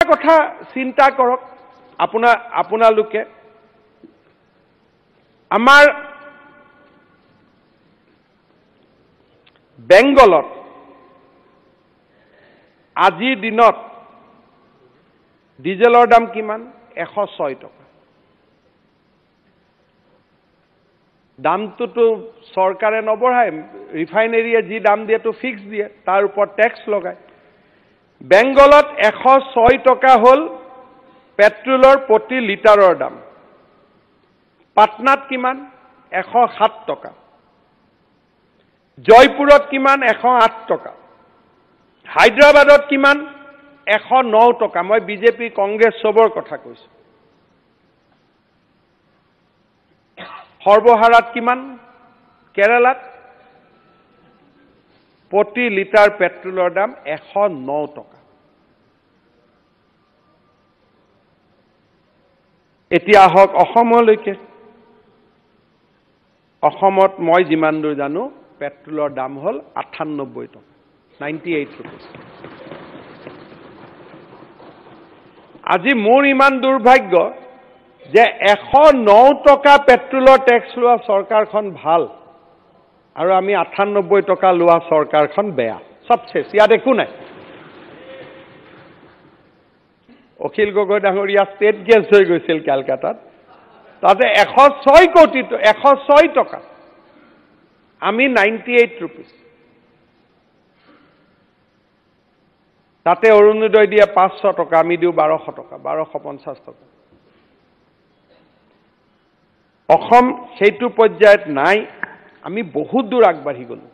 কথা চিন্তা কৰক আপোনালোকে আমাৰ বেংগলত আজিৰ দিনত ডিজেলৰ দাম কিমান 106 টকা দামটোতো চৰকাৰে নবঢ়ায় ৰিফাইনাৰীয়ে যি দাম দিয়ে তো ফিক্স দিয়ে তাৰ ওপৰত ট্যাক্স লগায় বেংগলত 106 টকা হল পেট্ৰলৰ প্ৰতি লিটাৰৰ দাম পাটনাত কিমান 107 টকা জয়পুৰত কিমান 108 টকা হায়দৰাবাদত কিমান 109 টকা মই বিজেপি কংগ্ৰেছ সবৰ কথা কৈছো সৰ্বহাৰাত কিমান কেৰালাত প্ৰতি লিটাৰ পেট্ৰলৰ দাম 109 টকা এতিয়া হক অসমলৈকে অসমত মই যিমান দূৰ জানো পেট্ৰলৰ দাম হল 98 টকা 98 rupees আজি মোৰ ইমান দুৰ্ভাগ্য যে 109 টকা পেট্ৰলৰ ট্যাক্স লোৱা চৰকাৰখন ভাল আৰু আমি 98 টকা লোৱা চৰকাৰখন বেয়া সব শেষ ইয়াত একো নাই অখিল গগৈ ডাঙৰীয়া ষ্টেট গেছ হৈ গৈছিল কলকাতাত তাতে 106 টকা আমি 98 rupees তাতে অৰুণোদয় দিয়ে 500 টকা আমি দিও 1200 টকা 1250 টকা অসম সেইটো পৰ্যায়ত নাই আমি বহুত দূৰ আগবাঢ়ি গলো